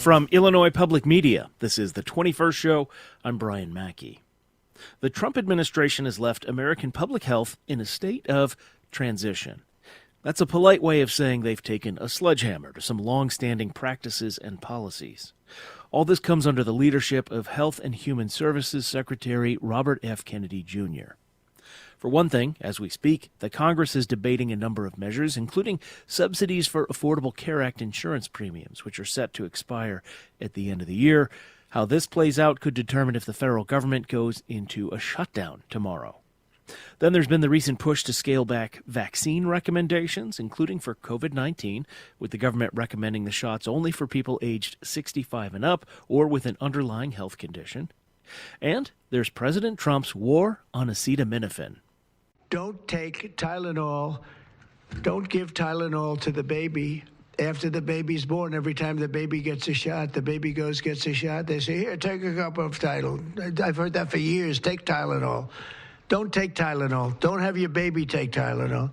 From Illinois Public Media, this is the 21st Show. I'm Brian Mackey. The Trump administration has left American public health in a state of transition. That's a polite way of saying they've taken a sledgehammer to some long-standing practices and policies. All this comes under the leadership of Health and Human Services Secretary Robert F. Kennedy, Jr. For one thing, as we speak, the Congress is debating a number of measures, including subsidies for Affordable Care Act insurance premiums, which are set to expire at the end of the year. How this plays out could determine if the federal government goes into a shutdown tomorrow. Then there's been the recent push to scale back vaccine recommendations, including for COVID-19, with the government recommending the shots only for people aged 65 and up or with an underlying health condition. And there's President Trump's war on acetaminophen. Don't take Tylenol. Don't give Tylenol to the baby after the baby's born. Every time the baby gets a shot, the baby gets a shot. They say, here, take a cup of Tylenol. I've heard that for years. Take Tylenol. Don't take Tylenol. Don't have your baby take Tylenol.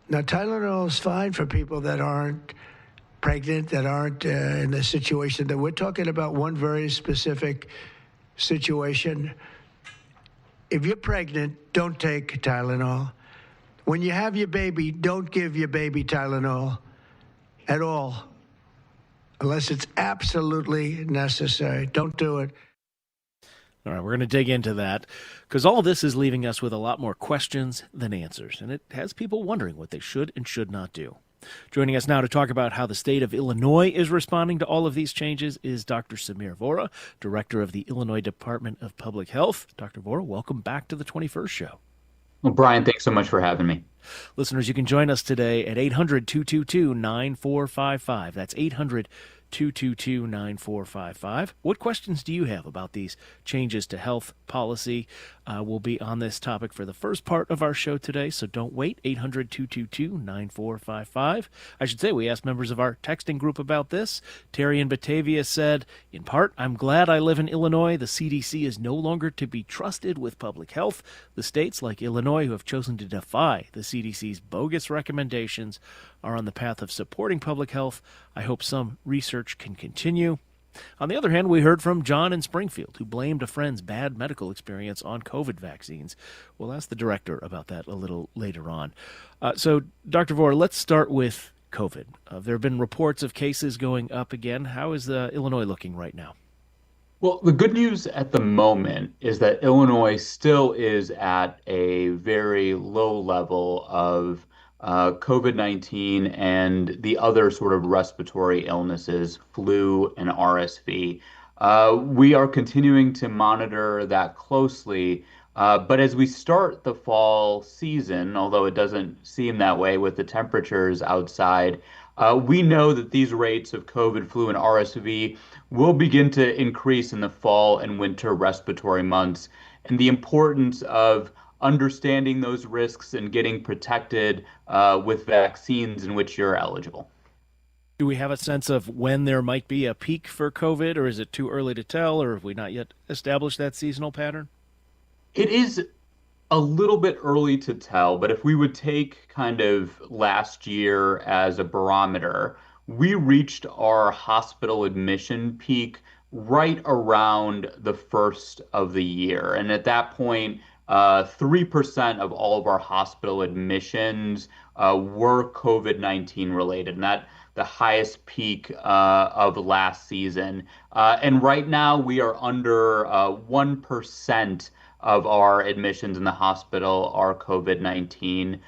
Now, Tylenol is fine for people that aren't pregnant, that aren't in the situation that we're talking about. One very specific situation. If you're pregnant, don't take Tylenol. When you have your baby, don't give your baby Tylenol at all, unless it's absolutely necessary. Don't do it. All right, we're going to dig into that because all this is leaving us with a lot more questions than answers, and it has people wondering what they should and should not do. Joining us now to talk about how the state of Illinois is responding to all of these changes is Dr. Samir Vohra, director of the Illinois Department of Public Health. Dr. Vohra, welcome back to the 21st Show. Well, Brian, thanks so much for having me. Listeners, you can join us today at 800-222-9455. That's 800-222-9455. What questions do you have about these changes to health policy? We'll be on this topic for the first part of our show today, so don't wait. 800-222-9455. I should say we asked members of our texting group about this. Terry in Batavia said, in part, I'm glad I live in Illinois. The CDC is no longer to be trusted with public health. The states like Illinois who have chosen to defy the CDC's bogus recommendations are on the path of supporting public health. I hope some research can continue. On the other hand, we heard from John in Springfield, who blamed a friend's bad medical experience on COVID vaccines. We'll ask the director about that a little later on. So, Dr. Vohra, let's start with COVID. There have been reports of cases going up again. How is Illinois looking right now? Well, the good news at the moment is that Illinois still is at a very low level of COVID-19 and the other sort of respiratory illnesses, flu and RSV. We are continuing to monitor that closely, but as we start the fall season, although it doesn't seem that way with the temperatures outside, we know that these rates of COVID, flu, and RSV will begin to increase in the fall and winter respiratory months, and the importance of understanding those risks and getting protected with vaccines in which you're eligible. Do we have a sense of when there might be a peak for COVID, or is it too early to tell, or have we not yet established that seasonal pattern? It is a little bit early to tell, but if we would take kind of last year as a barometer, we reached our hospital admission peak right around the first of the year. And at that point, 3% of all of our hospital admissions were COVID-19 related, and that the highest peak of last season. And right now we are under 1% of our admissions in the hospital are COVID-19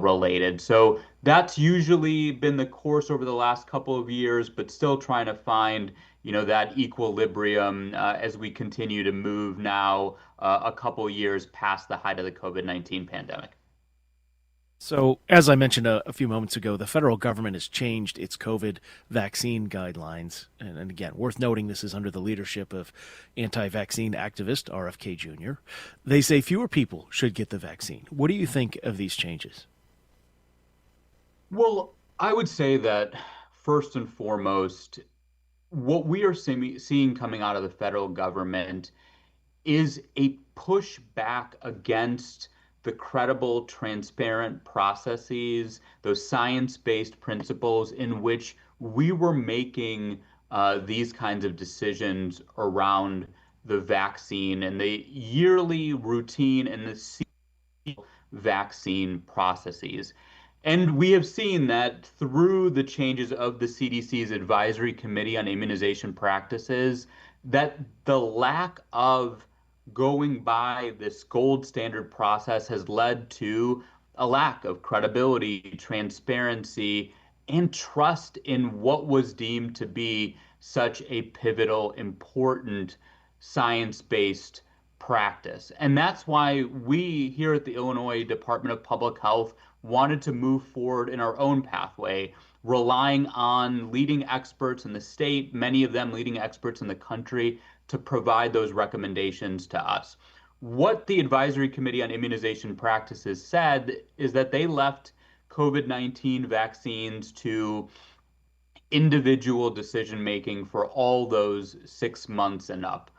related. So that's usually been the course over the last couple of years, but still trying to find that equilibrium as we continue to move now a couple years past the height of the COVID-19 pandemic. So, as I mentioned a few moments ago, the federal government has changed its COVID vaccine guidelines. And again, worth noting, this is under the leadership of anti-vaccine activist RFK Jr. They say fewer people should get the vaccine. What do you think of these changes? Well, I would say that first and foremost, what we are seeing coming out of the federal government is a pushback against the credible, transparent processes, those science-based principles in which we were making these kinds of decisions around the vaccine and the yearly routine and the vaccine processes. And we have seen that through the changes of the CDC's Advisory Committee on Immunization Practices, that the lack of going by this gold standard process has led to a lack of credibility, transparency, and trust in what was deemed to be such a pivotal, important, science-based practice. And that's why we here at the Illinois Department of Public Health wanted to move forward in our own pathway, relying on leading experts in the state, many of them leading experts in the country, to provide those recommendations to us. What the Advisory Committee on Immunization Practices said is that they left COVID-19 vaccines to individual decision making for all those 6 months and up.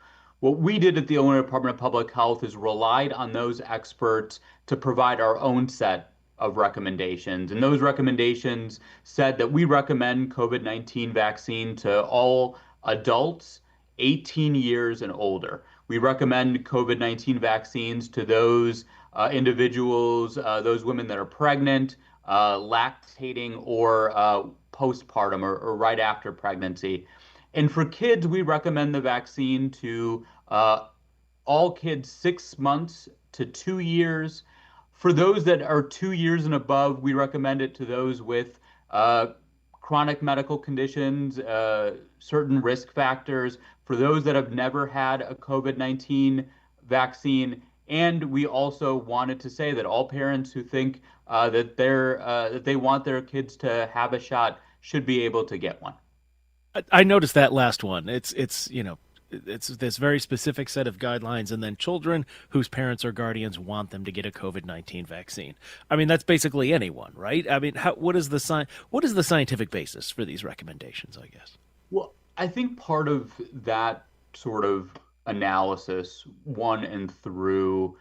What we did at the Illinois Department of Public Health is relied on those experts to provide our own set of recommendations. And those recommendations said that we recommend COVID-19 vaccine to all adults 18 years and older. We recommend COVID-19 vaccines to those individuals, those women that are pregnant, lactating, or postpartum or right after pregnancy. And for kids, we recommend the vaccine to all kids 6 months to 2 years. For those that are 2 years and above, we recommend it to those with chronic medical conditions, certain risk factors. For those that have never had a COVID-19 vaccine, and we also wanted to say that all parents who think that they want their kids to have a shot should be able to get one. I noticed that last one. It's this very specific set of guidelines, and then children whose parents or guardians want them to get a COVID-19 vaccine. I mean, that's basically anyone, right? I mean, what is the scientific basis for these recommendations, I guess? Well, I think part of that sort of analysis, one and through,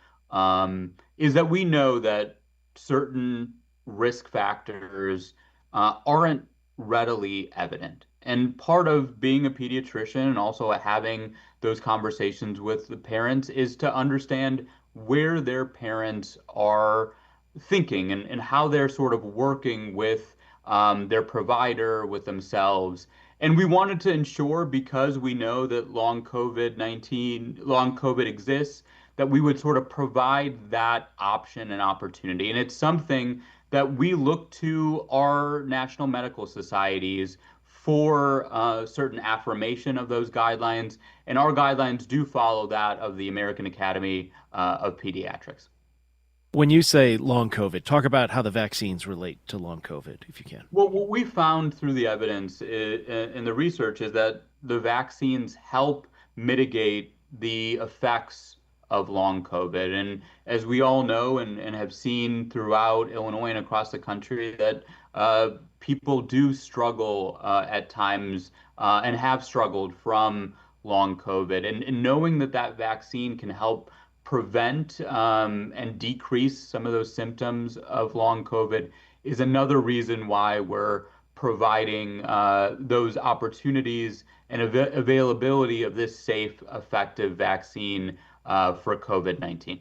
is that we know that certain risk factors aren't readily evident. And part of being a pediatrician and also having those conversations with the parents is to understand where their parents are thinking and how they're sort of working with their provider, with themselves. And we wanted to ensure, because we know that long COVID exists, that we would sort of provide that option and opportunity. And it's something that we look to our national medical societies for certain affirmation of those guidelines. And our guidelines do follow that of the American Academy of Pediatrics. When you say long COVID, talk about how the vaccines relate to long COVID, if you can. Well, what we found through the evidence in the research is that the vaccines help mitigate the effects of long COVID. And as we all know and have seen throughout Illinois and across the country, that people do struggle at times and have struggled from long COVID. And knowing that that vaccine can help prevent and decrease some of those symptoms of long COVID is another reason why we're providing those opportunities and availability of this safe, effective vaccine for COVID-19.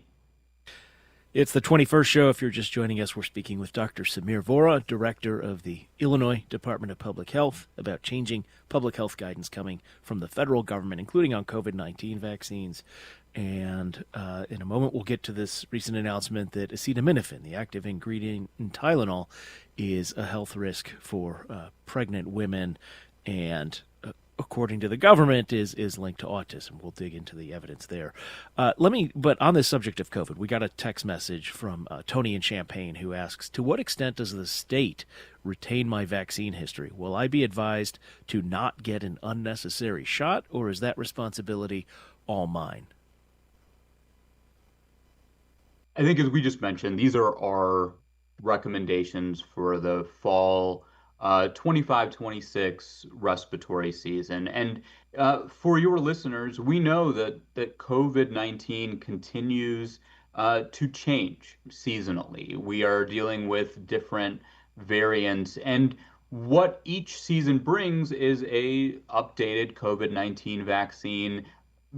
It's the 21st show. If you're just joining us, we're speaking with Dr. Samir Vohra, director of the Illinois Department of Public Health, about changing public health guidance coming from the federal government, including on COVID-19 vaccines. And in a moment, we'll get to this recent announcement that acetaminophen, the active ingredient in Tylenol, is a health risk for pregnant women and according to the government, is linked to autism. We'll dig into the evidence there. But on this subject of COVID, we got a text message from Tony in Champaign who asks, to what extent does the state retain my vaccine history? Will I be advised to not get an unnecessary shot, or is that responsibility all mine? I think, as we just mentioned, these are our recommendations for the fall 25-26 respiratory season. And for your listeners, we know that COVID-19 continues to change seasonally. We are dealing with different variants, and What each season brings is a updated COVID-19 vaccine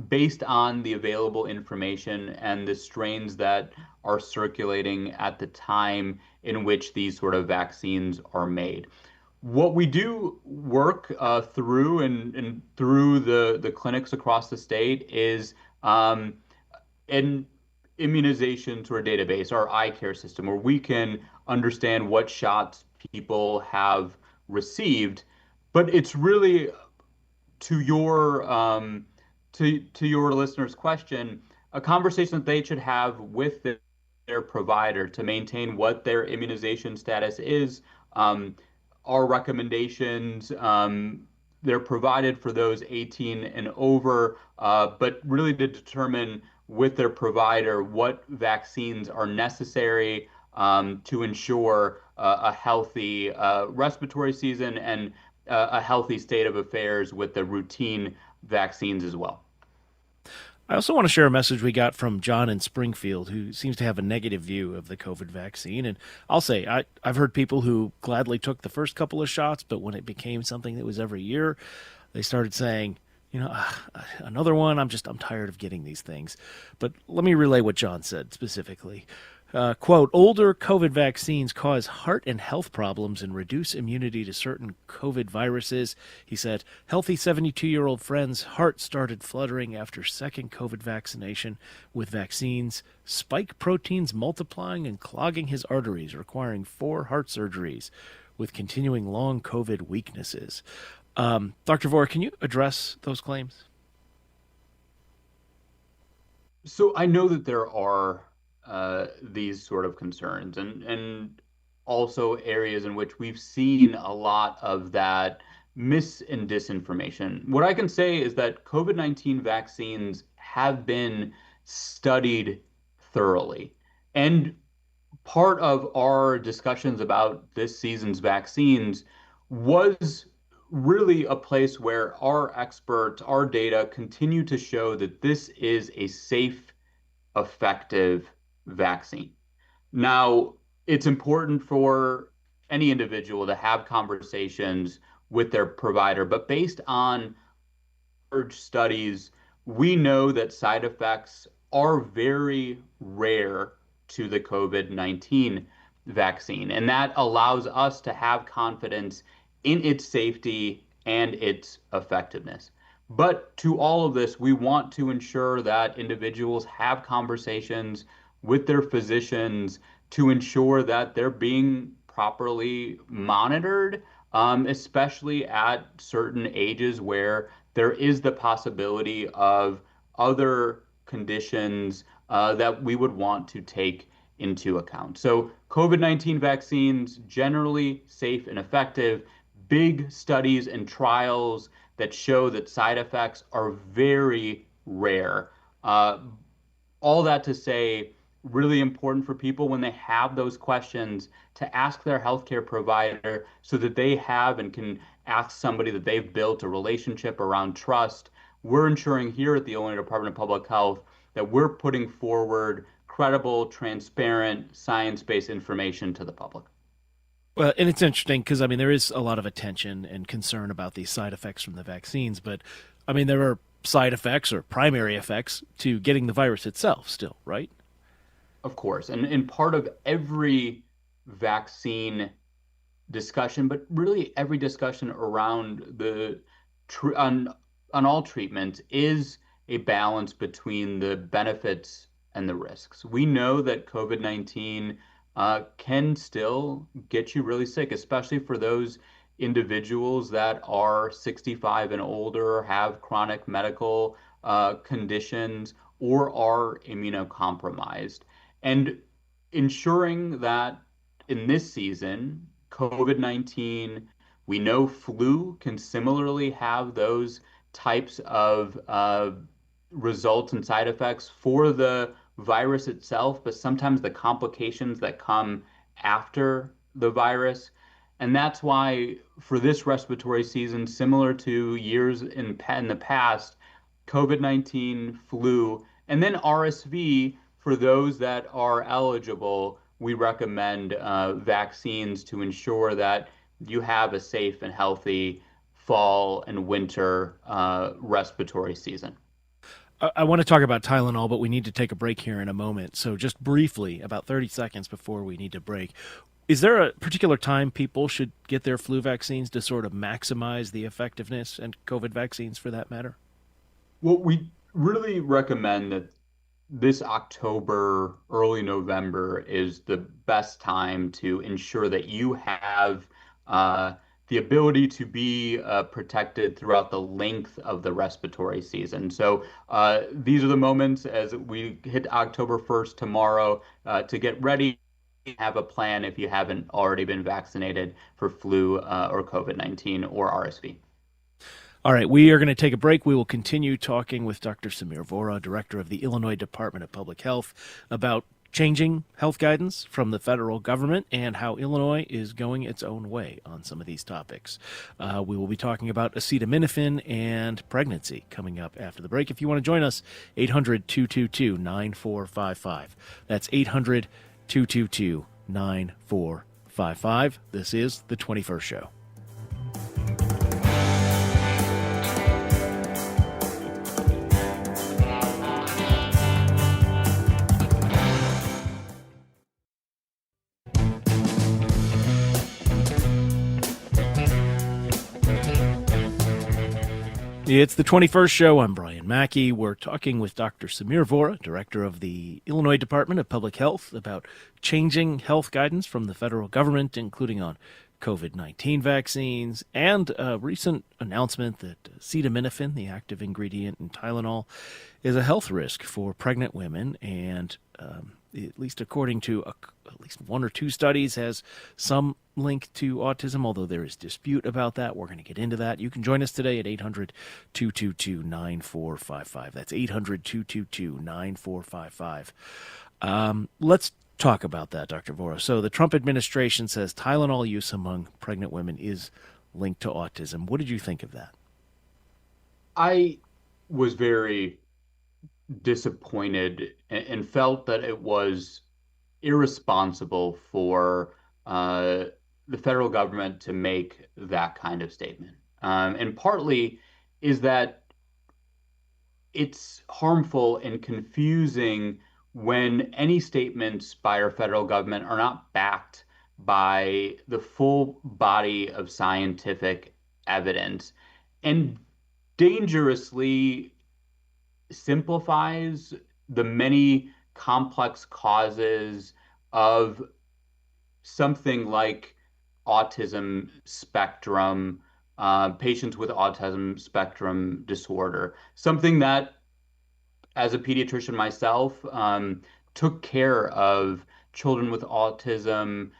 based on the available information and the strains that are circulating at the time in which these sort of vaccines are made. What we do work through and through the clinics across the state is an immunization sort of database, our eye care system, where we can understand what shots people have received. But it's really to your to your listener's question, a conversation that they should have with their provider to maintain what their immunization status is. Our recommendations, they're provided for those 18 and over, but really to determine with their provider what vaccines are necessary to ensure a healthy respiratory season and a healthy state of affairs with the routine vaccines as well. I also want to share a message we got from John in Springfield, who seems to have a negative view of the COVID vaccine. And I'll say, I've heard people who gladly took the first couple of shots, but when it became something that was every year, they started saying, another one. I'm tired of getting these things. But let me relay what John said specifically. Quote, older COVID vaccines cause heart and health problems and reduce immunity to certain COVID viruses. He said, healthy 72-year-old friend's heart started fluttering after second COVID vaccination with vaccines, spike proteins multiplying and clogging his arteries, requiring 4 heart surgeries with continuing long COVID weaknesses. Dr. Vohra, can you address those claims? So I know that there are these sort of concerns and also areas in which we've seen a lot of that mis and disinformation. What I can say is that COVID-19 vaccines have been studied thoroughly. And part of our discussions about this season's vaccines was really a place where our experts, our data continue to show that this is a safe, effective vaccine. Now, it's important for any individual to have conversations with their provider, but based on studies, we know that side effects are very rare to the COVID-19 vaccine, and that allows us to have confidence in its safety and its effectiveness. But to all of this, we want to ensure that individuals have conversations with their physicians to ensure that they're being properly monitored, especially at certain ages where there is the possibility of other conditions that we would want to take into account. So, COVID-19 vaccines generally safe and effective. Big studies and trials that show that side effects are very rare. Uh, all that to say, really important for people when they have those questions to ask their healthcare provider so that they have and can ask somebody that they've built a relationship around trust. We're ensuring here at the Illinois Department of Public Health that we're putting forward credible, transparent, science-based information to the public. Well, and it's interesting because, there is a lot of attention and concern about these side effects from the vaccines, but, there are side effects or primary effects to getting the virus itself still, right? Of course. And part of every vaccine discussion, but really every discussion around tr on all treatments is a balance between the benefits and the risks. We know that COVID-19 can still get you really sick, especially for those individuals that are 65 and older, have chronic medical conditions, or are immunocompromised. And ensuring that in this season, COVID-19, we know flu can similarly have those types of results and side effects for the virus itself, but sometimes the complications that come after the virus. And that's why for this respiratory season, similar to years in the past, COVID-19, flu, and then RSV, for those that are eligible, we recommend vaccines to ensure that you have a safe and healthy fall and winter respiratory season. I want to talk about Tylenol, but we need to take a break here in a moment. So, just briefly, about 30 seconds before we need to break, is there a particular time people should get their flu vaccines to sort of maximize the effectiveness, and COVID vaccines for that matter? Well, we really recommend that this October, early November is the best time to ensure that you have uh, the ability to be protected throughout the length of the respiratory season. So these are the moments as we hit October 1st tomorrow to get ready. Have a plan if you haven't already been vaccinated for flu or COVID-19 or RSV. All right, we are going to take a break. We will continue talking with Dr. Samir Vohra, director of the Illinois Department of Public Health, about changing health guidance from the federal government and how Illinois is going its own way on some of these topics. We will be talking about acetaminophen and pregnancy coming up after the break. If you want to join us, 800 222 9455. That's 800 222 9455. This is The 21st Show. It's the 21st Show. I'm Brian Mackey. We're talking with Dr. Samir Vohra, director of the Illinois Department of Public Health, about changing health guidance from the federal government, including on COVID-19 vaccines, and a recent announcement that acetaminophen, the active ingredient in Tylenol, is a health risk for pregnant women, and at least according to at least one or two studies, has some link to autism, although there is dispute about that. We're going to get into that. You can join us today at 800 222 9455. That's 800 222 9455. Let's talk about that, Dr. Vohra. So the Trump administration says Tylenol use among pregnant women is linked to autism. What did you think of that? I was very disappointed and felt that it was irresponsible for the federal government to make that kind of statement. And partly is that it's harmful and confusing when any statements by our federal government are not backed by the full body of scientific evidence and dangerously simplifies the many complex causes of something like autism spectrum, patients with autism spectrum disorder, something that as a pediatrician myself, took care of children with autism,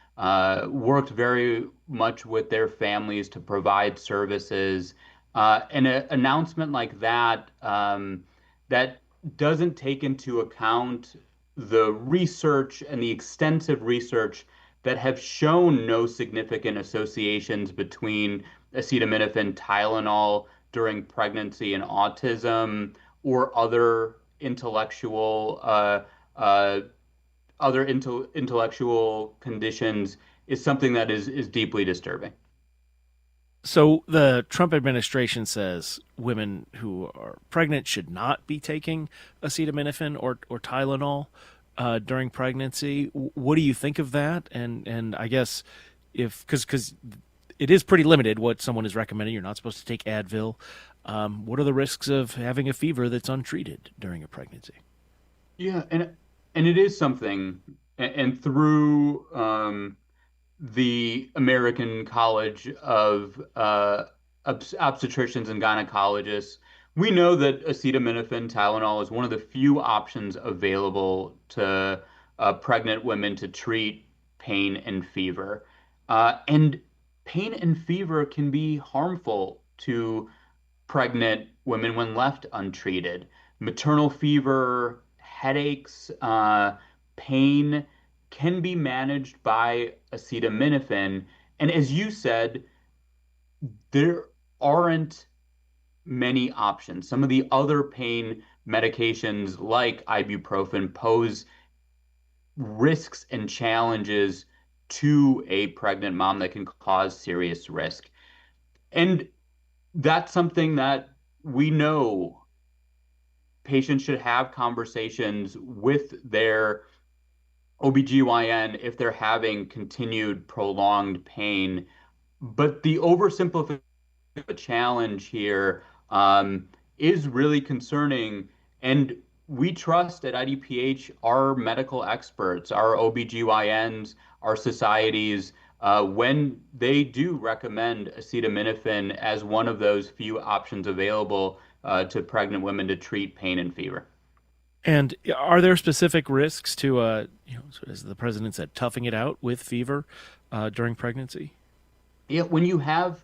worked very much with their families to provide services. And an announcement like that, that doesn't take into account the research and the extensive research that have shown no significant associations between acetaminophen, Tylenol during pregnancy and autism, or uh, intellectual conditions is something that is deeply disturbing. So the Trump administration says women who are pregnant should not be taking acetaminophen or Tylenol during pregnancy. What do you think of that? And I guess if because it is pretty limited what someone is recommending. You're not supposed to take Advil. What are the risks of having a fever that's untreated during a pregnancy? Yeah, and it is something, and through the American College of Obstetricians and Gynecologists, we know that acetaminophen, Tylenol is one of the few options available to pregnant women to treat pain and fever. And pain and fever can be harmful to pregnant women when left untreated. Maternal fever, headaches, pain can be managed by acetaminophen. And as you said, there aren't many options. Some of the other pain medications, like ibuprofen, pose risks and challenges to a pregnant mom that can cause serious risk. And that's something that we know patients should have conversations with their OBGYN if they're having continued prolonged pain. But the oversimplification of the challenge here is really concerning. And we trust at IDPH our medical experts, our OBGYNs, our societies, when they do recommend acetaminophen as one of those few options available to pregnant women to treat pain and fever. And are there specific risks to, as the president said, toughing it out with fever during pregnancy? Yeah, when you have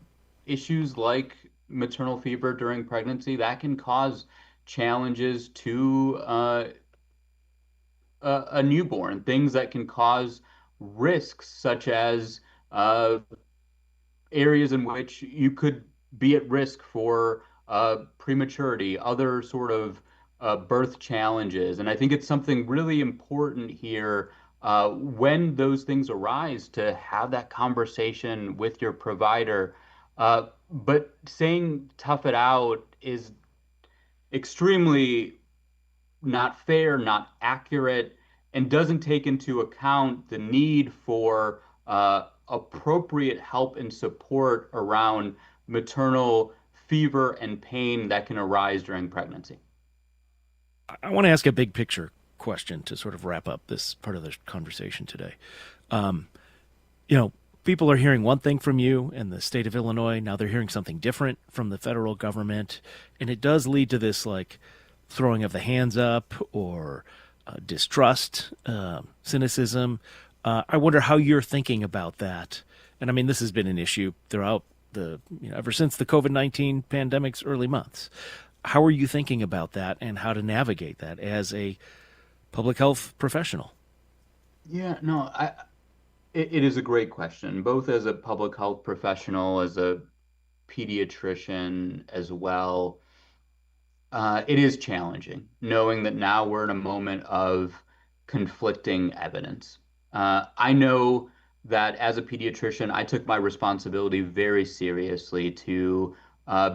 issues like maternal fever during pregnancy, that can cause challenges to a newborn, things that can cause risks, such as areas in which you could be at risk for prematurity, other sort of birth challenges. And I think it's something really important here when those things arise to have that conversation with your provider. But saying tough it out is extremely not fair, not accurate, and doesn't take into account the need for appropriate help and support around maternal fever and pain that can arise during pregnancy. I want to ask a big picture question to sort of wrap up this part of the conversation today. Um, People are hearing one thing from you in the state of Illinois. Now they're hearing something different from the federal government. And it does lead to this like throwing of the hands up or distrust, cynicism. I wonder how you're thinking about that. And I mean, this has been an issue throughout ever since the COVID-19 pandemic's early months. How are you thinking about that and how to navigate that as a public health professional? Yeah, no, it is a great question, both as a public health professional, as a pediatrician as well. It is challenging knowing that now we're in a moment of conflicting evidence. I know that as a pediatrician, I took my responsibility very seriously to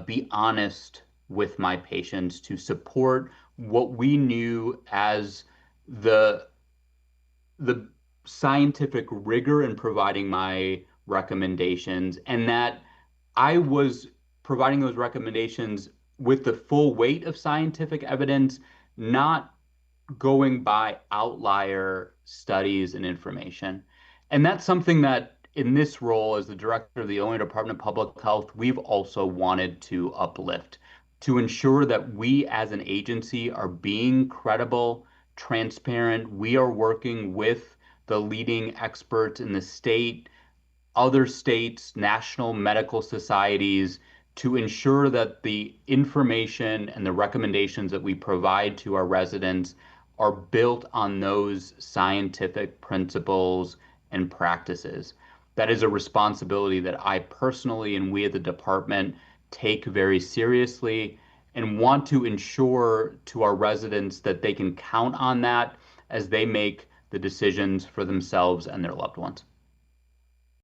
be honest with my patients, to support what we knew as the the scientific rigor in providing my recommendations, and that I was providing those recommendations with the full weight of scientific evidence, not going by outlier studies and information. And that's something that in this role as the director of the Illinois Department of Public Health, we've also wanted to uplift to ensure that we as an agency are being credible, transparent. We are working with the leading experts in the state, other states, national medical societies to ensure that the information and the recommendations that we provide to our residents are built on those scientific principles and practices. That is a responsibility that I personally and we at the department take very seriously and want to ensure to our residents that they can count on that as they make the decisions for themselves and their loved ones.